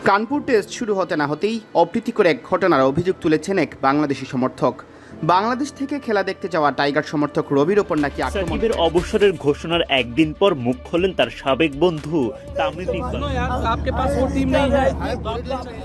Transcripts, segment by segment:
Kanpur test শুরু হতে না হতেই অপ্রীতিকর এক ঘটনার অভিযোগ তুলেছেন এক বাংলাদেশি সমর্থক। বাংলাদেশ থেকে খেলা দেখতে যাওয়া টাইগার সমর্থক রবির ওপর নাকি সাকিবের অবসরের ঘোষণার একদিন পর মুখ খোলেন তার সাবেক বন্ধু তামিম ইকবাল।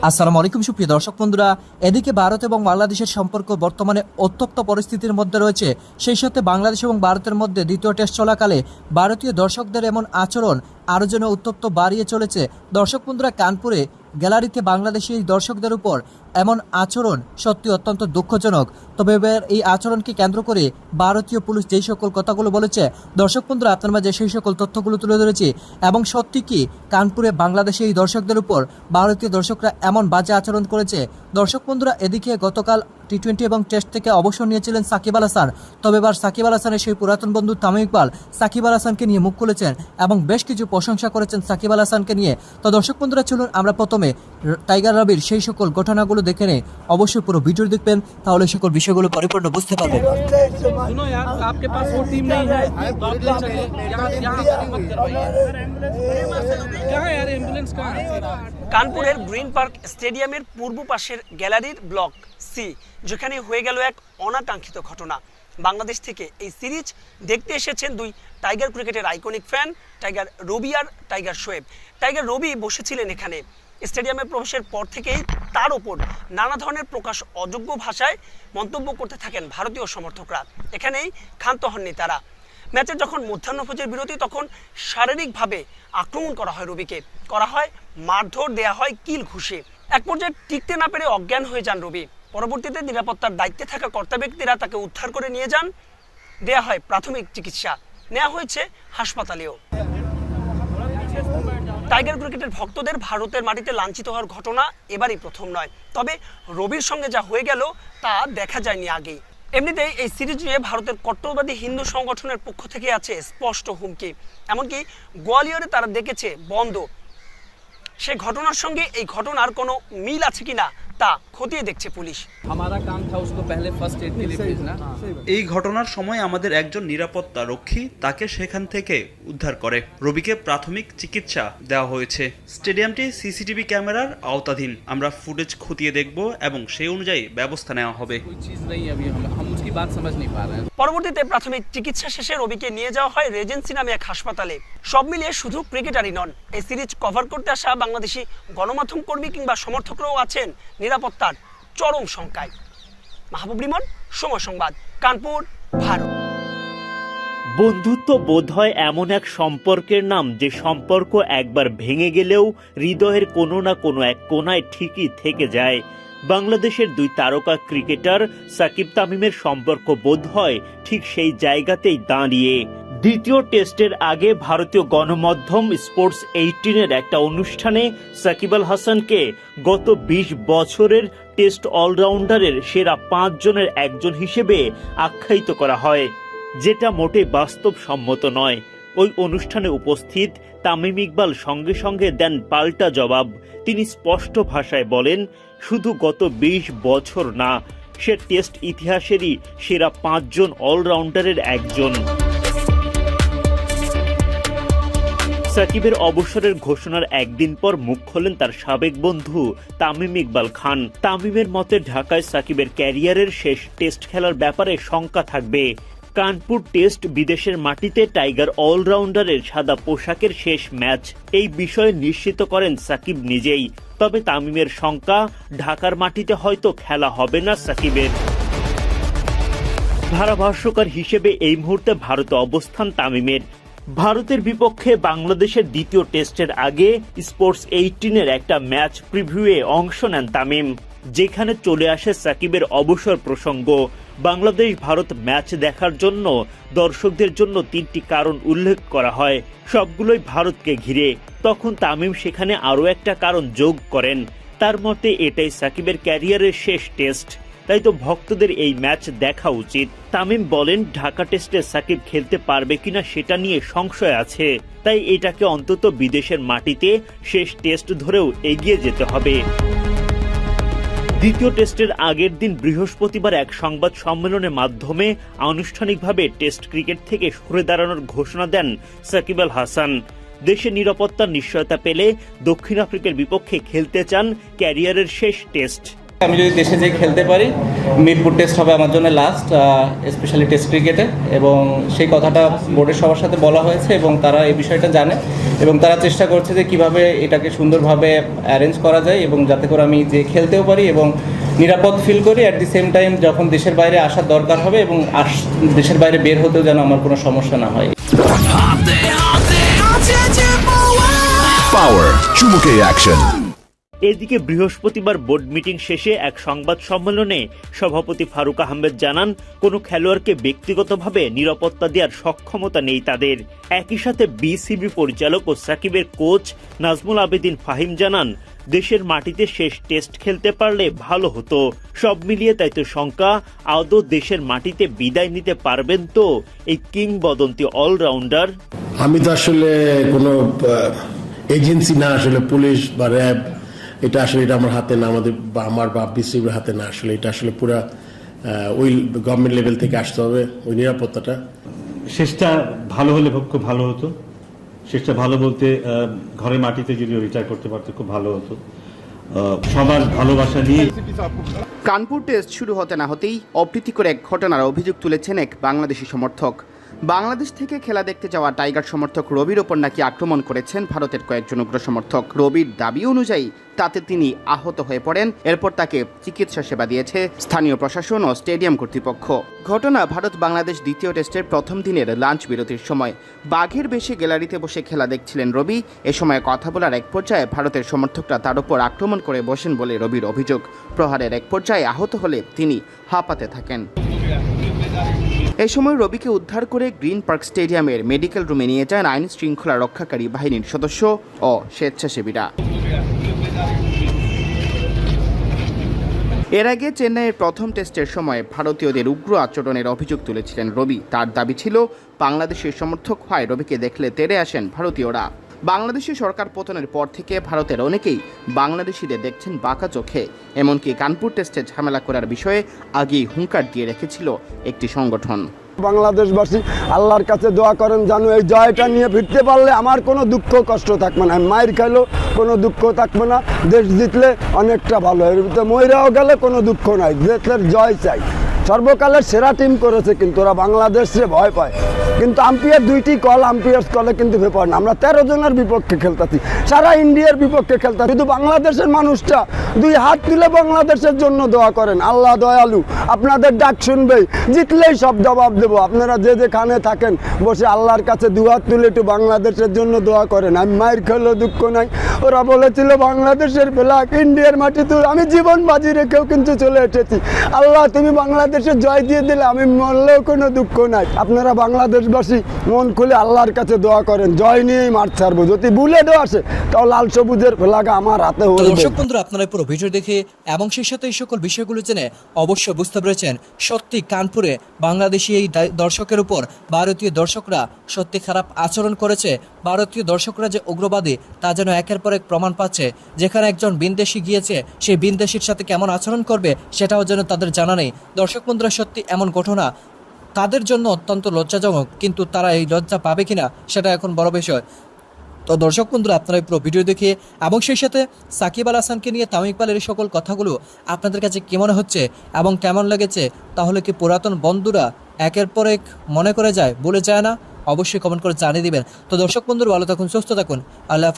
আসসালামু আলাইকুম সুপ্রিয় দর্শক বন্ধুরা, এদিকে ভারত এবং বাংলাদেশের সম্পর্ক বর্তমানে উত্তপ্ত পরিস্থিতির মধ্যে রয়েছে। সেই সাথে বাংলাদেশ এবং ভারতের মধ্যে দ্বিতীয় টেস্ট চলাকালে ভারতীয় দর্শকদের এমন আচরণ আরও যেন উত্তপ্ত বাড়িয়ে চলেছে। দর্শক বন্ধুরা, কানপুরে গ্যালারিতে বাংলাদেশি দর্শকদের উপর এমন আচরণ সত্যি অত্যন্ত দুঃখজনক। তবে এবার এই আচরণকে কেন্দ্র করে ভারতীয় পুলিশ যেই সকল কথাগুলো বলেছে, দর্শক বন্ধুরা আপনার মাঝে সেই সকল তথ্যগুলো তুলে ধরেছি। এবং সত্যি কি কানপুরে বাংলাদেশি এই দর্শকদের উপর ভারতীয় দর্শকরা এমন বাজে আচরণ করেছে? দর্শক বন্ধুরা, এদিকে গতকাল টি-20 এবং টেস্ট থেকে অবসর নিয়েছিলেন সাকিব আল হাসান। তবে এবার সাকিব আল হাসানের সেই পুরাতন বন্ধু তামিম ইকবাল সাকিব আল হাসানকে নিয়ে মুখ খুলেছেন এবং বেশ কিছু প্রশংসা করেছেন সাকিব আল হাসানকে নিয়ে। তো দর্শক বন্ধুরা, চলুন আমরা প্রথমে টাইগার রবির সেই সকল ঘটনাগুলো দেখে নেই। অবশ্যই পুরো ভিডিও দেখবেন, তাহলে সকল বিষয়গুলো পরিপূর্ণ বুঝতে পারবেন। কানপুরের গ্রিন পার্ক স্টেডিয়ামের পূর্ব পাশের গ্যালারির ব্লক সি, যেখানে হয়ে গেল এক অনাকাঙ্ক্ষিত ঘটনা। বাংলাদেশ থেকে এই সিরিজ দেখতে এসেছেন দুই টাইগার ক্রিকেটের আইকনিক ফ্যান, টাইগার রবি আর টাইগার শোয়েব। টাইগার রবি বসেছিলেন এখানে। স্টেডিয়ামে প্রবেশের পর থেকেই তার ওপর নানা ধরনের প্রকাশ অযোগ্য ভাষায় মন্তব্য করতে থাকেন ভারতীয় সমর্থকরা। এখানেই ক্ষান্ত হননি তারা। ম্যাচের যখন মধ্যাহ্নভোজের বিরতি, তখন শারীরিকভাবে আক্রমণ করা হয় রবিকে, করা হয় মারধর, দেয়া হয় কিল ঘুষে। এক পর্যায়ে টিকতে না পেরে অজ্ঞান হয়ে যান রবি। পরবর্তীতে নিরাপত্তার দায়িত্বে থাকা কর্তা ব্যক্তিরা তাকে উদ্ধার করে নিয়ে যান। দেয়া হয় প্রাথমিক চিকিৎসা, নেওয়া হয়েছে হাসপাতালেও। টাইগার ক্রিকেটের ভক্তদের ভারতের মাটিতে লাঞ্ছিত হওয়ার ঘটনা এবারই প্রথম নয়। তবে রবির সঙ্গে যা হয়ে গেল তা দেখা যায়নি আগেই। এমনিতেই এই সিরিজ নিয়ে ভারতের কট্টরবাদী হিন্দু সংগঠনের পক্ষ থেকে আছে স্পষ্ট হুমকি। এমনকি গোয়ালিয়রে তারা দেখেছে বন্ধ। সে ঘটনার সঙ্গে এই ঘটনার কোনো মিল আছে কিনা তা খতিয়ে দেখছে পুলিশ। এই ঘটনার সময় আমাদের একজন নিরাপত্তা রক্ষী তাকে সেখান থেকে উদ্ধার করে। রবিকে প্রাথমিক চিকিৎসা দেওয়া হয়েছে। স্টেডিয়ামটি সিসিটিভি ক্যামেরার আওতাধীন। আমরা ফুটেজ খতিয়ে দেখব এবং সেই অনুযায়ী ব্যবস্থা নেওয়া হবে। পরবর্তীতে প্রাথমিক চিকিৎসা শেষে রবিকে নিয়ে যাওয়া হয় রেজেন্সি নামে এক হাসপাতালে। সব মিলিয়ে শুধু ক্রিকেটারই নন, এই সিরিজ কভার করতে আসা বাংলাদেশি গণমাধ্যম কর্মী কিংবা সমর্থকরাও আছেন নিরাপত্তার চরম শঙ্কায়। মাহবুব রিমন, সময় সংবাদ, কানপুর, ভারত। বন্ধুত্ব বোধ হয় এমন এক সম্পর্কের নাম, যে সম্পর্ক একবার ভেঙে গেলেও হৃদয়ের কোনো না কোনো এক কোনায় ঠিকই থেকে যায়। বাংলাদেশের দুই তারকা ক্রিকেটার সাকিব তামিমের সম্পর্ক বোধ হয় ঠিক সেই জায়গাতেই দাঁড়িয়ে। দ্বিতীয় টেস্টের আগে ভারতীয় গণমাধ্যম স্পোর্টস 18-এর একটা অনুষ্ঠানে সাকিব আল হাসানকে গত 20 বছরের টেস্ট অলরাউন্ডারের সেরা 5 জনের একজন হিসেবে আখ্যায়িত করা হয়, যেটা মোটেই বাস্তবসম্মত নয়। ওই অনুষ্ঠানে উপস্থিত তামিম ইকবাল সঙ্গে সঙ্গে দেন পাল্টা জবাব। তিনি স্পষ্ট ভাষায় বলেন, শুধু গত 20 বছর না, সে টেস্ট ইতিহাসেরই সেরা 5 জন অলরাউন্ডারের একজন। সাকিবের অবসরের ঘোষণার একদিন পর মুখ খোলেন তার সাবেক বন্ধু তামিম ইকবাল খান। তামিমের মতে ঢাকায় সাকিবের ক্যারিয়ারের শেষ টেস্ট খেলার ব্যাপারে শঙ্কা থাকবে। কানপুর টেস্ট বিদেশের মাটিতে টাইগার অলরাউন্ডারের সাদা পোশাকের শেষ ম্যাচ, এই বিষয়ে নিশ্চিত করেন সাকিব নিজেই। তবে তামিমের শঙ্কা, ঢাকার মাটিতে হয়তো খেলা হবে না সাকিবের। ধারাভাষ্যকার হিসেবে এই মুহূর্তে ভারতে অবস্থান তামিমের। ভারতের বিপক্ষে বাংলাদেশের দ্বিতীয় টেস্টের আগে স্পোর্টস 18-এর একটা ম্যাচ প্রিভিউয়ে অংশ নেন তামিম, যেখানে চলে আসে সাকিবের অবসর প্রসঙ্গ। বাংলাদেশ ভারত ম্যাচ দেখার জন্য দর্শকদের জন্য 3টি কারণ উল্লেখ করা হয়, সবগুলোই ভারতকে ঘিরে। তখন তামিম সেখানে আরও একটা কারণ যোগ করেন। তার মতে এটাই সাকিবের ক্যারিয়ারের শেষ টেস্ট, তাই তো ভক্তদের এই ম্যাচ দেখা উচিত। তামিম বলেন, ঢাকা টেস্টে সাকিব খেলতে পারবে কিনা সেটা নিয়ে সংশয় আছে, তাই এটাকে অন্তত বিদেশের মাটিতে শেষ টেস্ট ধরেও এগিয়ে যেতে হবে। দ্বিতীয় টেস্টের আগের দিন বৃহস্পতিবার এক সংবাদ সম্মেলনের মাধ্যমে আনুষ্ঠানিকভাবে টেস্ট ক্রিকেট থেকে সরে দাঁড়ানোর ঘোষণা দেন সাকিব আল হাসান। দেশের নিরাপত্তার নিশ্চয়তা পেলে দক্ষিণ আফ্রিকার বিপক্ষে খেলতে চান ক্যারিয়ারের শেষ টেস্ট। আমি যদি দেশে যেয়ে খেলতে পারি, মিরপুর টেস্ট হবে আমার জন্য লাস্ট, স্পেশালি টেস্ট ক্রিকেটে, এবং সেই কথাটা বোর্ডের সবার সাথে বলা হয়েছে এবং তারা এই বিষয়টা জানে এবং তারা চেষ্টা করছে যে কিভাবে এটাকে সুন্দরভাবে অ্যারেঞ্জ করা যায় এবং যাতে করে আমি যে খেলতেও পারি এবং নিরাপদ ফিল করি। অ্যাট দি সেম টাইম যখন দেশের বাইরে আসার দরকার হবে এবং দেশের বাইরে বের হতেও যেন আমার কোনো সমস্যা না হয়। Power চুমুকে অ্যাকশন। এদিকে বৃহস্পতিবার বোর্ড মিটিং শেষে এক সংবাদ সম্মেলনে সভাপতি ফারুক আহমেদ জানান, কোনো খেলোয়াড়কে ব্যক্তিগতভাবে নিরাপত্তা দেওয়ার সক্ষমতা নেই তাদের। একই সাথে বিসিবি পরিচালক ও সাকিবের কোচ নাজমুল আবেদিন ফাহিম জানান, দেশের মাটিতে শেষ টেস্ট খেলতে পারলে ভালো হতো। সব মিলিয়ে তাই তো শঙ্কা, আদৌ দেশের মাটিতে বিদায় নিতে পারবেন তো এই কিংবদন্তি অলরাউন্ডার? আমি তো আসলে কোনো এজেন্সি না, আসলে পুলিশ বা র্যাব, এটা আসলে এটা আমার হাতে না, আমার বা বিসিবির হাতে না। আসলে এটা আসলে পুরা ওই গভর্নমেন্ট লেভেল থেকে আসতে হবে ওই নিরাপত্তাটা। শেষটা ভালো হলে খুব ভালো হতো। শেষটা ভালো বলতে ঘরের মাটিতে যদি রিটায়ার করতে পারতো খুব ভালো হতো। সবার ভালোবাসা নিয়ে। কানপুর টেস্ট শুরু হতে না হতেই অপ্রীতিকর এক ঘটনার অভিযোগ তুলেছেন এক বাংলাদেশি সমর্থক। বাংলাদেশ থেকে খেলা দেখতে যাওয়া টাইগার সমর্থক রবির ওপর নাকি আক্রমণ করেছেন ভারতের কয়েকজন উগ্র সমর্থক। রবির দাবি অনুযায়ী তাতে তিনি আহত হয়ে পড়েন, এরপর তাকে চিকিৎসা সেবা দিয়েছে স্থানীয় প্রশাসন ও স্টেডিয়াম কর্তৃপক্ষ। ঘটনা ভারত বাংলাদেশ দ্বিতীয় টেস্টের প্রথম দিনের লাঞ্চ বিরতির সময়। বাঘের বেশে গ্যালারিতে বসে খেলা দেখছিলেন রবি। এ সময় কথা বলার এক পর্যায়ে ভারতের সমর্থকরা তার ওপর আক্রমণ করে বসেন বলে রবির অভিযোগ। প্রহারের এক পর্যায়ে আহত হলে তিনি হাঁপাতে থাকেন। এই সময় রবিকে উদ্ধার করে গ্রিন পার্ক স্টেডিয়ামের মেডিকেল রুমে নিয়ে যান আইন শৃঙ্খলা রক্ষাকারী বাহিনীর সদস্য ও স্বেচ্ছাসেবীরা। এর আগে চেন্নাইয়ের প্রথম টেস্টের সময় ভারতীয়দের উগ্র আচরণের অভিযোগ তুলেছিলেন রবি। তার দাবি ছিল, বাংলাদেশের সমর্থক হয় রবিকে দেখলে তেড়ে আসেন ভারতীয়রা। বাংলাদেশের সরকার পতনের পর থেকে ভারতের অনেকেই বাংলাদেশিদের দেখছেন বাঁকা চোখে। এমনকি কানপুর টেস্টে ঝামেলা করার বিষয়ে আগেই হুঙ্কার দিয়ে রেখেছিল একটি সংগঠন। বাংলাদেশবাসী আল্লাহর কাছে দোয়া করেন জানো এই জয়টা নিয়ে ফিরতে পারলে আমার কোনো দুঃখ কষ্ট থাকবে না, মায়ের খাইলেও কোনো দুঃখ থাকবে না, দেশ জিতলে অনেকটা ভালো। এর ভিতরে ময়রাও গেলে কোনো দুঃখ নাই, দেশের জয় চাই। সর্বকালের সেরা টিম করেছে, কিন্তু ওরা বাংলাদেশে ভয় পায়। কিন্তু আম্পায়ার দুইটি আম্পায়ার্স কলে কিন্তু ব্যাপার না। আমরা 13 জনের বিপক্ষে খেলতেছি, সারা ইন্ডিয়ার বিপক্ষে খেলতেছি। শুধু বাংলাদেশের মানুষটা দুই হাত তুলে বাংলাদেশের জন্য দোয়া করেন। আল্লাহ দয়ালু, আপনাদের ডাক শুনবেই, জিতলেই সব জবাব দেবো। আপনারা যে যেখানে থাকেন বসে আল্লাহর কাছে দু হাত তুলে একটু বাংলাদেশের জন্য দোয়া করেন। আমি মায়ের খেলেও দুঃখ নাই। ওরা বলেছিল বাংলাদেশের ফ্ল্যাগ ইন্ডিয়ার মাটি তুলে, আমি জীবন বাজি রেখেও কিন্তু চলে এসেছি। আল্লাহ তুমি বাংলাদেশের জয় দিয়ে দিলে আমি মরলেও কোনো দুঃখ নাই। আপনারা বাংলাদেশবাসী মন খুলে আল্লাহর কাছে দোয়া করেন, জয় নিয়েই মাঠ ছাড়বো। যদি বুলে দেওয়া আসে তাও লাল সবুজের ফ্ল্যাগ আমার হাতে হয়ে। দর্শক বন্ধুরা, আপনারা পুরো ভিডিও দেখে এবং সেই সাথে এই সকল বিষয়গুলো জেনে অবশ্যই বুঝতে পেরেছেন সত্যি কানপুরে বাংলাদেশি এই দর্শকের উপর ভারতীয় দর্শকরা সত্যি খারাপ আচরণ করেছে। ভারতীয় দর্শকরা যে উগ্রবাদী তা যেন একের পর এক প্রমাণ পাচ্ছে। যেখানে একজন বিনদেশি গিয়েছে, সেই বিনদেশির সাথে কেমন আচরণ করবে সেটাও যেন তাদের জানা নেই। দর্শক বন্ধুরা, সত্যি এমন ঘটনা তাদের জন্য অত্যন্ত লজ্জাজনক, কিন্তু তারা এই লজ্জা পাবে কিনা সেটা এখন বড় বিষয়। তো দর্শক বন্ধুরা, আপনারা পুরো ভিডিও দেখে এবং সেই সাথে সাকিব আল হাসানকে নিয়ে তামিম ইকবালের এই সকল কথাগুলো আপনাদের কাছে কি মনে হচ্ছে এবং কেমন লেগেছে, তাহলে কি পুরাতন বন্ধুরা একের পর এক মনে করে যায়, বলে যায় না? অবশ্যই কমেন্ট করে জানিয়ে দিবেন। তো দর্শক বন্ধুরা, ভালো থাকুন, সুস্থ থাকুন, আল্লাহ হাফেজ।